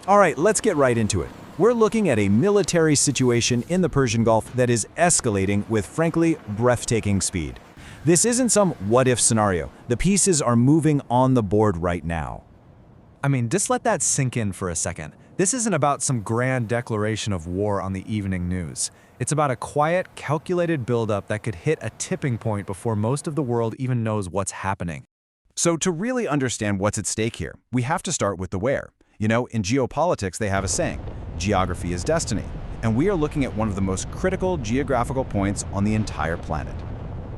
All right, let's get right into it. We're looking at a military situation in the Persian Gulf that is escalating with, frankly, breathtaking speed. This isn't some what-if scenario. The pieces are moving on the board right now. I mean, just let that sink in for a second. This isn't about some grand declaration of war on the evening news. It's about a quiet, calculated buildup that could hit a tipping point before most of the world even knows what's happening. So to really understand what's at stake here, we have to start with the where. You know, in geopolitics, they have a saying, geography is destiny. And we are looking at one of the most critical geographical points on the entire planet.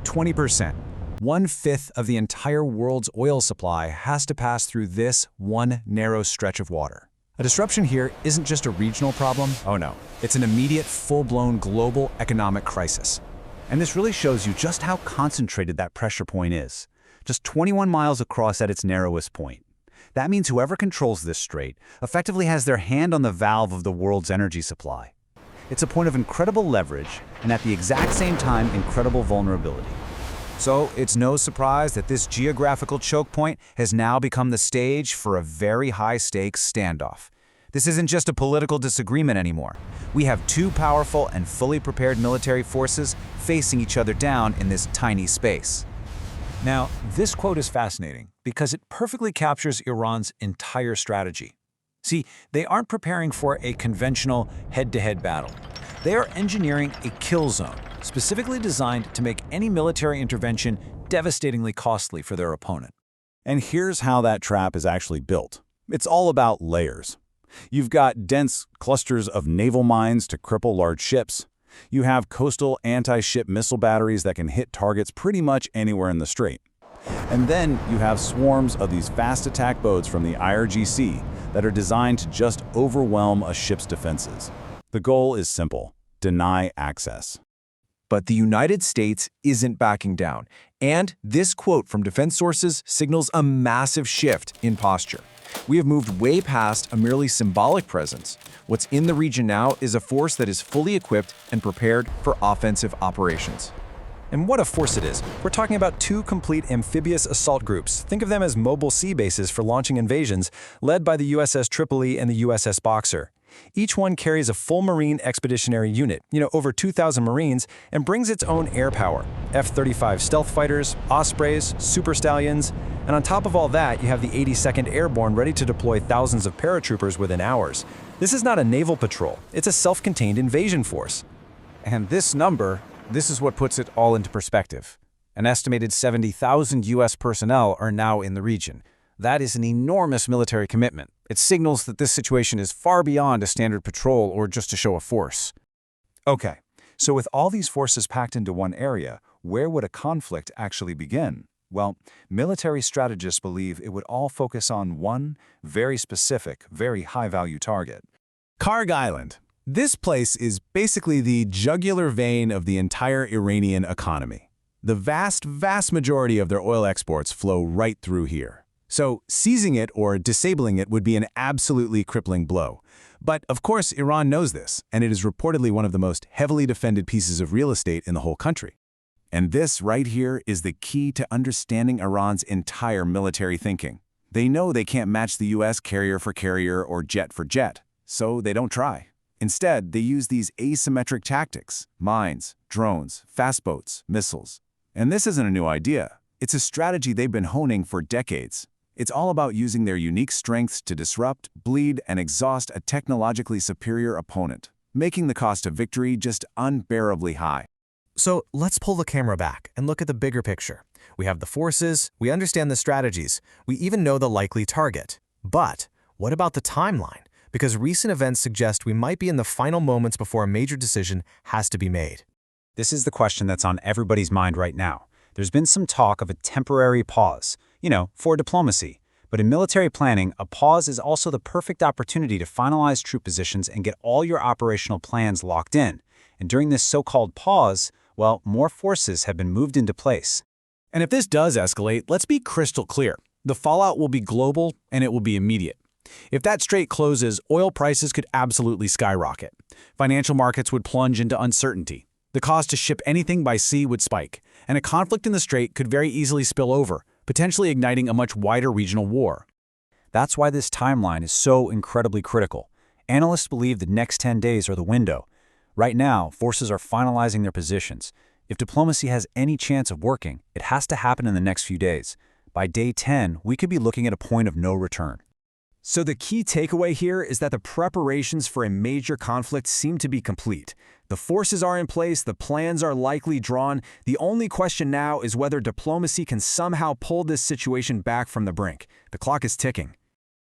20%. 1/5 of the entire world's oil supply has to pass through this one narrow stretch of water. A disruption here isn't just a regional problem. Oh no, it's an immediate, full-blown global economic crisis. And this really shows you just how concentrated that pressure point is. Just 21 miles across at its narrowest point. That means whoever controls this strait effectively has their hand on the valve of the world's energy supply. It's a point of incredible leverage and at the exact same time incredible vulnerability. So it's no surprise that this geographical choke point has now become the stage for a very high-stakes standoff. This isn't just a political disagreement anymore. We have two powerful and fully prepared military forces facing each other down in this tiny space. Now, this quote is fascinating because it perfectly captures Iran's entire strategy. See, they aren't preparing for a conventional head-to-head battle. They are engineering a kill zone, specifically designed to make any military intervention devastatingly costly for their opponent. And here's how that trap is actually built. It's all about layers. You've got dense clusters of naval mines to cripple large ships. You have coastal anti-ship missile batteries that can hit targets pretty much anywhere in the strait. And then you have swarms of these fast attack boats from the IRGC that are designed to just overwhelm a ship's defenses. The goal is simple: deny access. But the United States isn't backing down, and this quote from defense sources signals a massive shift in posture. We have moved way past a merely symbolic presence. What's in the region now is a force that is fully equipped and prepared for offensive operations. And what a force it is. We're talking about two complete amphibious assault groups. Think of them as mobile sea bases for launching invasions, led by the USS Tripoli and the USS Boxer. Each one carries a full Marine expeditionary unit, over 2,000 Marines, and brings its own air power. F-35 stealth fighters, Ospreys, Super Stallions, and on top of all that, you have the 82nd Airborne ready to deploy thousands of paratroopers within hours. This is not a naval patrol, it's a self-contained invasion force. And this is what puts it all into perspective. An estimated 70,000 U.S. personnel are now in the region. That is an enormous military commitment. It signals that this situation is far beyond a standard patrol or just a show of force. Okay, so with all these forces packed into one area, where would a conflict actually begin? Well, military strategists believe it would all focus on one very specific, very high-value target. Kharg Island. This place is basically the jugular vein of the entire Iranian economy. The vast majority of their oil exports flow right through here. So seizing it or disabling it would be an absolutely crippling blow. But of course, Iran knows this, and it is reportedly one of the most heavily defended pieces of real estate in the whole country. And this right here is the key to understanding Iran's entire military thinking. They know they can't match the US carrier for carrier or jet for jet, so they don't try. Instead, they use these asymmetric tactics: mines, drones, fast boats, missiles. And this isn't a new idea. It's a strategy they've been honing for decades. It's all about using their unique strengths to disrupt, bleed, and exhaust a technologically superior opponent, making the cost of victory just unbearably high. So let's pull the camera back and look at the bigger picture. We have the forces, we understand the strategies, we even know the likely target. But what about the timeline? Because recent events suggest we might be in the final moments before a major decision has to be made. This is the question that's on everybody's mind right now. There's been some talk of a temporary pause, for diplomacy. But in military planning, a pause is also the perfect opportunity to finalize troop positions and get all your operational plans locked in. And during this so-called pause, well, more forces have been moved into place. And if this does escalate, let's be crystal clear. The fallout will be global and it will be immediate. If that strait closes, oil prices could absolutely skyrocket. Financial markets would plunge into uncertainty. The cost to ship anything by sea would spike, and a conflict in the strait could very easily spill over, potentially igniting a much wider regional war. That's why this timeline is so incredibly critical. Analysts believe the next 10 days are the window. Right now, forces are finalizing their positions. If diplomacy has any chance of working, it has to happen in the next few days. By day 10, we could be looking at a point of no return. So the key takeaway here is that the preparations for a major conflict seem to be complete. The forces are in place, the plans are likely drawn. The only question now is whether diplomacy can somehow pull this situation back from the brink. The clock is ticking.